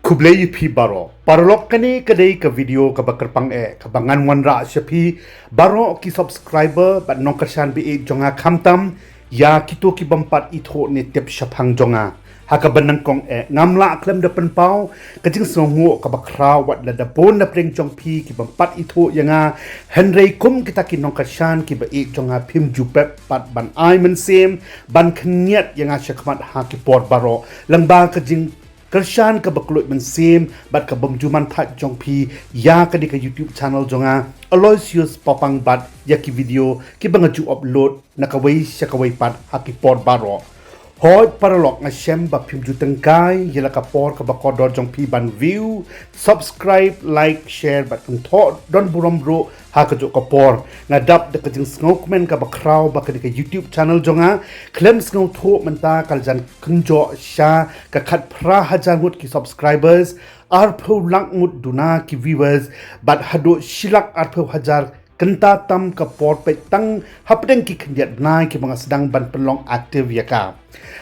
Kublai pi baro parlok kani kadai ka video ka bakarpang kabangan Wanrah syapi baro ki subscriber bat nongkashan bi jonga khamtam ya kito ki bampat itho ne tep syapang jonga haka banang kong ngamla klem depan pau kajing songo ka bakra wat la da bon na preng jong pi ki bampat itho yanga henrei kum kita ki nongkashan ki ba jonga phim jupep pat ban ai men sem ban khniat yanga syakmat ha ki por baro langba kajing Kershan ke baklut mensim bat ke bemjuman pat jong pi ya ke di ke YouTube channel jonga Aloysius popang bat ya ki video ki bangaju upload na kawai syakawai pat haki por baro hot paralok na shem ba phim ju tengkai yela ka por ka bakodor jong pi ban view subscribe like share bat kun tho don burom bro ha ka jo ka por na dap de ka jing snokmen ka bakraw ba ka di ke YouTube channel jonga klem sngo tho menta kaljan kunjo sha ka khat pra hajar mut ki subscribers arpho lang mut duna ki viewers bat hado shilak arpho hajar kenta tam ka por pe tang hapdeng ki khndiat nai ki banga sedang ban pelong aktif ya ka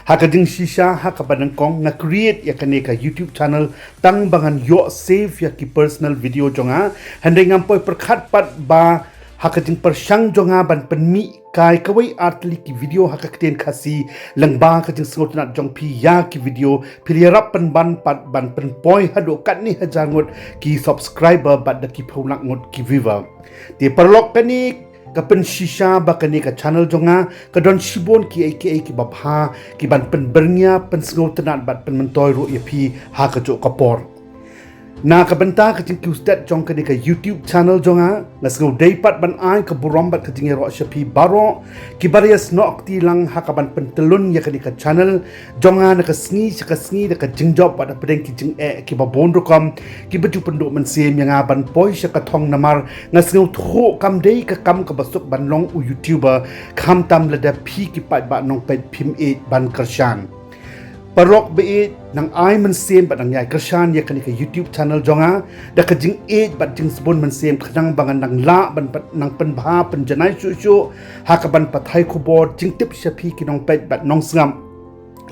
haka jing shisha haka banang kong na create ya kane ka YouTube channel tang bangan yo save ya ki personal video jonga handai ngampoi perkhat pat ba haka jing persyang jonga ban penmi kai kawai artli ki video haka kten khasi langba ka jing sngot nat jong pi ya ki video pilirap pen ban pat ban pen poi hado kat ni hajar ngot ki subscriber bat da ki phaunak ngot ki viewer ti parlok kani kapen shisha bakani ka channel jonga ka don shibon ki aka ki babha ki ban pen bernya pen sngot nat bat pen mentoy ro yapi ha ka jo kapor na ka benta ka jing kustat jong ka ka YouTube channel jonga ngasngo day pat ban ai ka burom bat ka jing ro shapi baro ki barias nok ti lang ha ka ban pentelun ya ka channel jonga na ka sngi da ka jing job bat pedeng ki jing ki babon ro kam ki baju penduk men sem yang ban poi sha ka thong namar ngasngo tho kam day ka kam ka basuk ban long u YouTuber kham tam la da phi ki pat ba nong pet phim ban kershan Parok be nang ai men sem bat nang yai kershan ya kani ka YouTube channel jonga da ka jing bat jing spon men sem khnang bangan nang la ban pat nang pen bha pen janai chu ha ka ban pathai khubor jingtip shapi ki nong pet bat nong sngam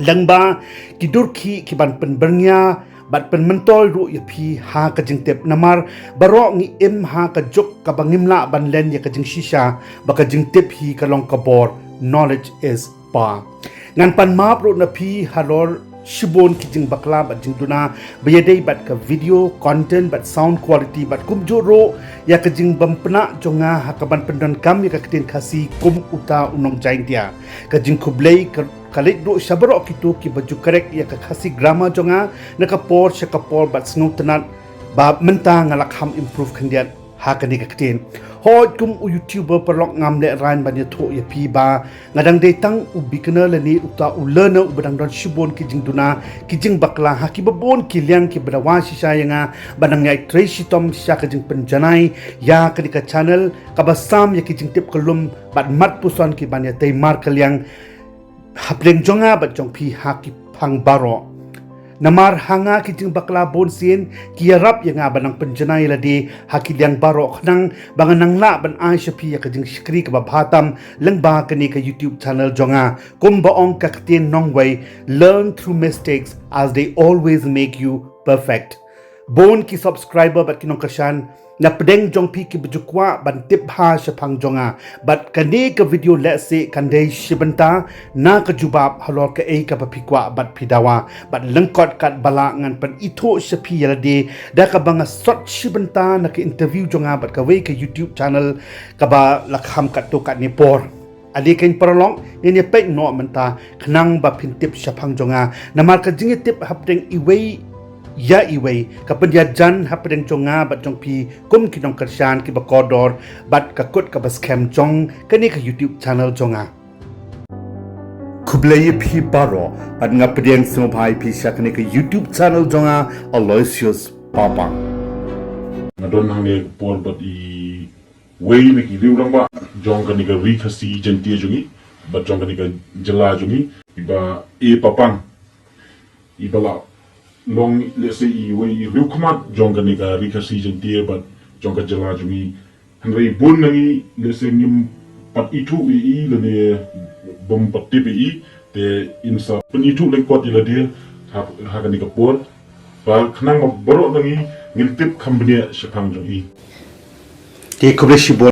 langba ki durki ki ban pen bernya bat pen mentol ru ya phi ha ka jingtip namar baro ngi em ha ka juk ka bangimla ban len ya ka jing shisha ba ka jingtip hi ka long ka bor knowledge is power ngan pan map ro na phi halor shibon ki jing bakla bat jing duna bayadai bat ka video content bat sound quality bat kumjo ro ya ka jing bampna jonga hakaban pendon kam ya ka kten khasi kum uta unong jaing dia ka jing khublei kalit ro shabro kitu ki baju correct ya ka khasi grammar jonga na ka por sha ka por bat snu tanat ba menta ngalak ham improve khandiat ha ka ni ka kten hot kum u YouTuber perlok ngam le ran ban ya tho ya pi ba ngadang de tang u bikna le ni uta u learner u badang don shibon ki jing duna ki jing bakla ha ki babon ki liang ki brawa shisha yanga banang ngai tracy tom sha ka jing penjanai ya ka di ka channel ka basam ya ki jing tip kolum bat mat puson ki ban ya tai mar kaliang hapleng jonga bat jong pi ha ki phang baro namar hanga ki jing bakla Bunsien ki yarap yanga banang penjanai ladi haki liang baro khnang banganang la ban ai shapi ya ka jing skri ka bhatam lengba kani ka YouTube channel jonga kumba ong ka kten nongway learn through mistakes as they always make you perfect bon ki subscriber bat kinong kashan na pedeng jong pi ki bujukwa ban tip ha shapang jonga bat kani ka video let's say kandai shibanta na ka jubab halor ka ka papikwa bat pidawa bat lengkot kat bala ngan pan itho shapi yalade da ka banga sot shibanta na ka interview jonga bat ka we ka YouTube channel ka ba lakham kat to kat ni por ali kain paralong ni pek no menta khnang ba phintip shapang jonga namar ka jingitip hapdeng Iwei ya Iwei kapendyajan hapdeng jonga bat jong pi kum kinong kershan ki bakodor bat ka kut ka baskem jong kani ka YouTube channel jonga kublai pi baro bat ngapdeng sumpai pi sha kani ka YouTube channel jonga Aloysius papa ngadon hange por bat I wei me ki liulang ba jong kani ka ri khasi jentie jungi bat jong kani ka jela jungi iba papang ibala long let's say Iwei rukmat jong kani ka rika season tier but jong ka jela jungi hanrei bun nangi let's say nim pat itu le ne bom pat tipi te insa pen itu lengkot ila dia ha kani ka por Ba kenang borok nangi ngintip kambnia sepang jongi. Di kubreshi bol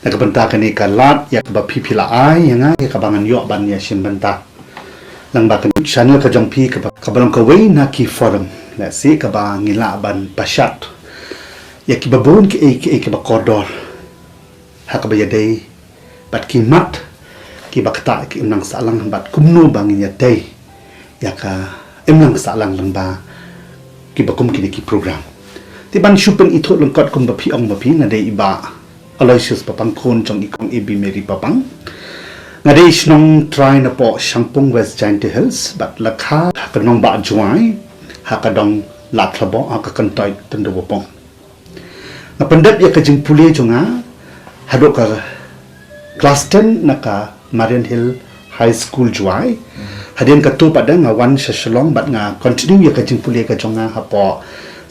na kabanta kani kalat ya ba pipila ai yang ya kabangan yo ban ya sim banta lang ba kan channel ka jong pi ka balong ka wei na ki forum la si ka ba ngila ban pashat ya ki babun ki ba kodor ha ka ba ya dei bat ki mat ki ba kata ki unang salang bat kumno bangin ya dei ya ka emlang salang lang ba ki ba kum ki program ti ban shupen ithot lengkot kum ba pi ong ba pi na dei iba Aloysius papang kon jong ikong ibi meri papang ngadei snong try na po Shangpung West Jingtip Hills but lakha kanong ba juai hakadong latlabo akakantoy tendo bopong na pendep ya kajing puli jonga hado ka class 10 naka Marian Hill High School juai hadin ka tu pada ngawan seselong bat nga continue ya kajing puli ka jonga hapo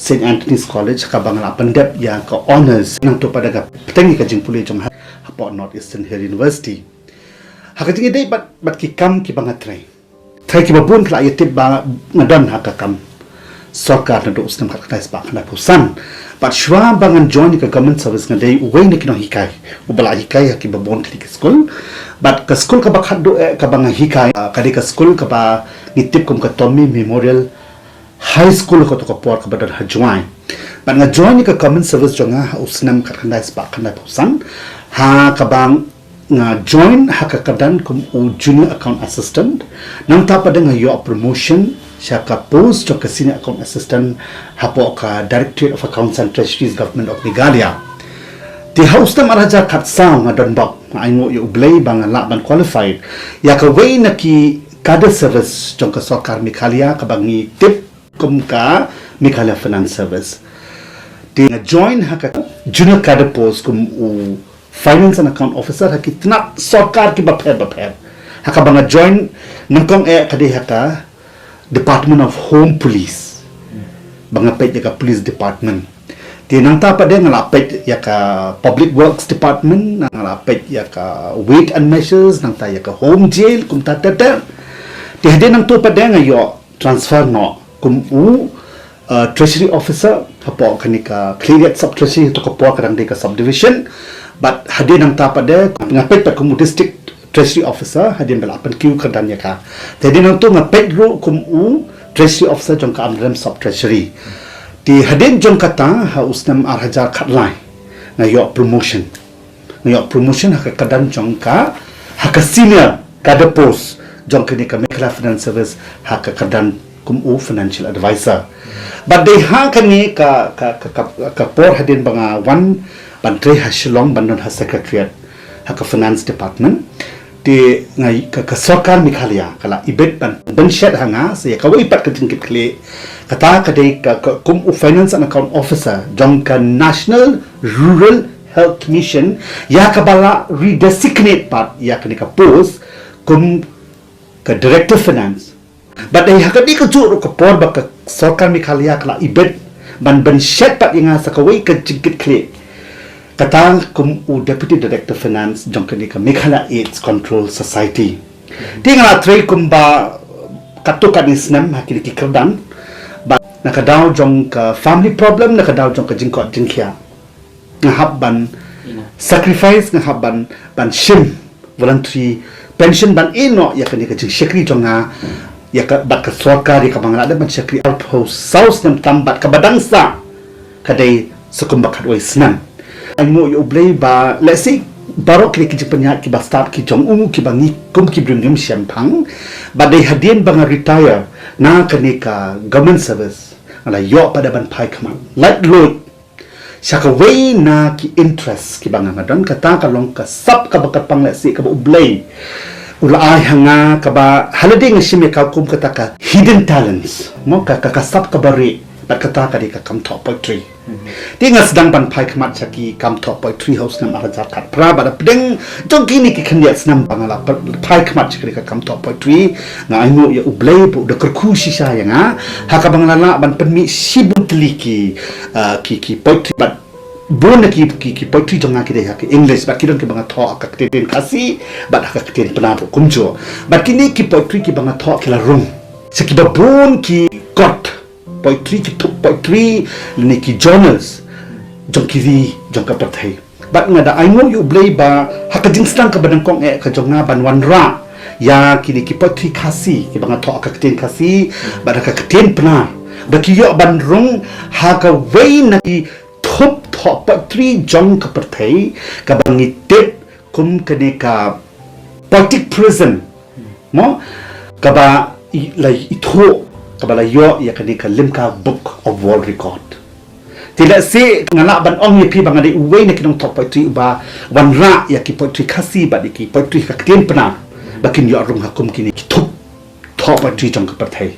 St. Anthony's College ka bangala pendep ya ka honors nang tu pada ka petengi ka jingpuli jong hapo Northeastern Hill University hakati dei bat ki kam ki banga trai ki babun kla yetib ba ngadon hakakam sokar na do ustam hakata ba kana pusan bat shwa bangan join ka government service ngadei uwei ne kino hikai ubala hikai ki babun kli ka school bat ka school ka bakhat do ka banga hikai ka school ka ba ngitip kum ka Tommy Memorial High School ko to ko por ka badar ha join ban nga join ka common service jonga usnam ka kanda spa kanda pusan ha ka bang nga join ha ka kadan kum u junior account assistant nang ta pada nga yo promotion sya ka post to ka senior account assistant ha po ka directorate of accounts and treasuries government of Meghalaya di house ta maraja khat sa nga don bak ai ngo yo blay bang la ban qualified ya ka way na ki kada service jong ka sarkar Meghalaya ka bangi tip kumka Meghalaya Finance Service di join haka junior cadre post kum u finance and account officer haki tnak sarkar ki bapher haka banga join nangkong kadi haka Department of Home Police banga pet yaka police department di nang ta pada ngalapet yaka Public Works Department ngalapet yaka weight and measures nang ta yaka home jail kum ta di hade nang tu pada ngayo transfer no kum u treasury officer hapo kanika clear sub treasury to ko kadang de ka subdivision but hadin nang ta pada ngapet pa kum district treasury officer hadin bela pen q kadan ya ka hadin nang tu ngapet ru kum u treasury officer jong ka amrem sub treasury di hadin jong kata ha usnam arhajar khatlai ngayo promotion ha kadan jong ka ha ka senior kada post jong kanika Meghalaya Finance Service ha ka kadan kum u financial advisor but they ha kani ka por hadin banga wan bantre ha shillong bandon ha secretariat ha ka finance department di ngai ka sarkar Meghalaya kala ibet ban shed hanga se ka wai pat ka jingkip kle kata ka dei ka kum u finance and account officer jong ka National Rural Health Mission ya ka bala redesignate part ya kani ka post kum ka director finance but they hakadi ka juro ka por ba ka sarkar Meghalaya kala ibet ban shed pat inga sa kawai ka jingkit kle kata kum u deputy director finance jong kani ka Meghalaya AIDS Control Society tingala tray kum ba katu kanisnam hakili ki kerdan ba nakadaw jong ka family problem nakadaw jong ka jingkot jingkya ngahab ban sacrifice ngahab ban shim voluntary pension ban ino ya kani ka jing shekri jong ya ka bat ka sarkar ya ka bangala da ban shekri outpost south nam tambat ka badangsa kadai sukumbak hadway snan ay mo yo blay ba let's say barok ki panya ki ba start ki jong ki bangi kum ki bringim champang ba dai hadin banga retire na kani ka government service ala yo pada ban pai kaman light load saka way na ki interest ki banga ngadon kata ka long ka sap ka bakat pang let's say ka ba ublay ula ay hanga ka ba haladay nga shime ka kum kata ka hidden talents mo ka sap ka bari bat kata ka di ka kam top poetry di nga sedang ban pai kamat saki kam top poetry house nam arajar kat pra ba pedeng jong kini ki khandiat snam bangala pai kamat saki ka kam top poetry nga aimo ya ublay bu de kerku sisa ya nga haka bangala ban penmi sibut liki ki poetry bat bon ki poetry jonga ki de hak English ba kidon ki banga tho ka tin kasi ba ka tin penapo kumjo ba kini ki poetry ki banga tho ki la rung saki ba bon ki got poetry ki thup poetry ni ki journals jong kiri jong ka pathai bat nga da aingo yu blei ba haka jingslang ka badang kong ka jonga ban Wanrah ya kini ki poetry khasi ki banga tho ka keten khasi ba ka keten pna ba ki yo ban rong haka wei na ki thup tho poetry jong ka pathai ka bangi tep kum kane ka poetic prison mo kaba lai itho kaba la yo ya kani ka limka book of world record tidak si ngana ban ong pi bang ada Iwei na kinong top poetry ba Wanrah ya ki poetry khasi ba ki poetry ka kten pna bakin yo rung hakum kini top poetry jong ka pathai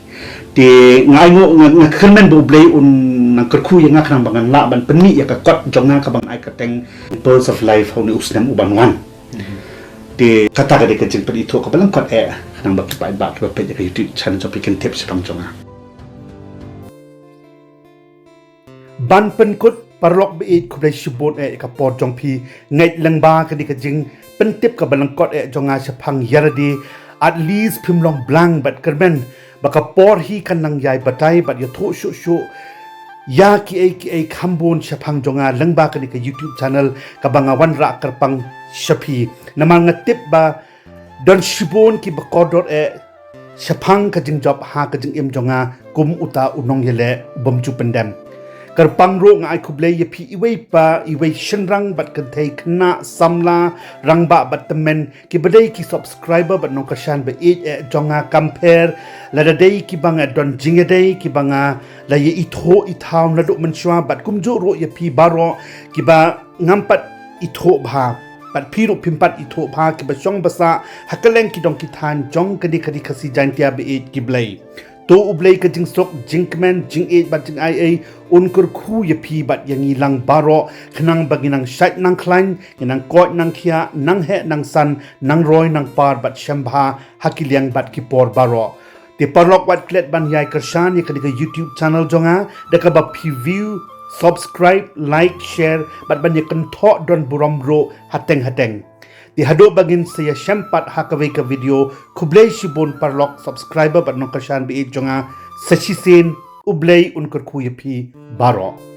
ti ngai ngo ngakhmen bo blei un nang kerku yang ngakhnang bangan la ban peni ya ka kot jong nga ka bang ai ka teng pearls of life how ni usnam uban wan di kata ka de ka jing pedi tho ka balang kot nang bak pai ba ka pe ka YouTube channel so pikan tips pang jonga ban pen kut parlok be it kublai shibot ka por jong pi ngai langba ka di ka jing pen tip ka balang kot jonga chapang yaradi at least pimlong blang bat kerben baka por hi kan nang yai batai bat ya tho shu ya ki ai khambon chapang jonga langba ka di ka YouTube channel ka banga Wanrah kerpang shapi namang tip ba don shibon ki bakodor chapang ka jing job ha ka jing em jonga kum uta unong yele bomchu pendam kerpang ro ngai kublai ye pi Iwei pa Iwei shenrang bat kan thai khna samla rangba bat temen ki badai ki subscriber bat nong kashan be jonga compare la dai ki banga don jingedai ki banga la ye itho itham la do manchwa bat kumjo ro ye pi baro ki ba ngampat itho bha pat phiru pimpat itho bha ki ba song basa hakaleng ki dong ki than jong kadi khasi jantia be ki blai to ublei ka jingsok jingkmen jingit bat jing ai unkur khu ye pi bat yangi lang baro khnang baginang shat nang klain inang kot nang khia nang he nang san nang roi nang par bat shambha hakiliang bat ki por baro te parlok wat klet ban yai kershan ye ka YouTube channel jonga de ka ba view subscribe like share bat ban ye kan tho don buram ro hateng di hado bagin saya syampat hakawai ka video kublai shibon parlok subscriber bat nong kashan bi jonga sachisen ublai unkur khu yepi baro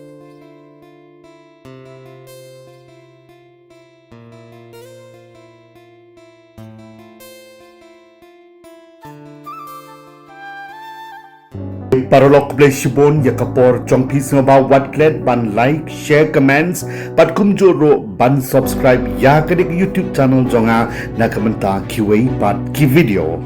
parolok kublai shibon ya kapor jong pi ba wat klet ban like share comments pat kumjo ro ban subscribe ya ka YouTube channel jonga na kamenta kiwei pat ki video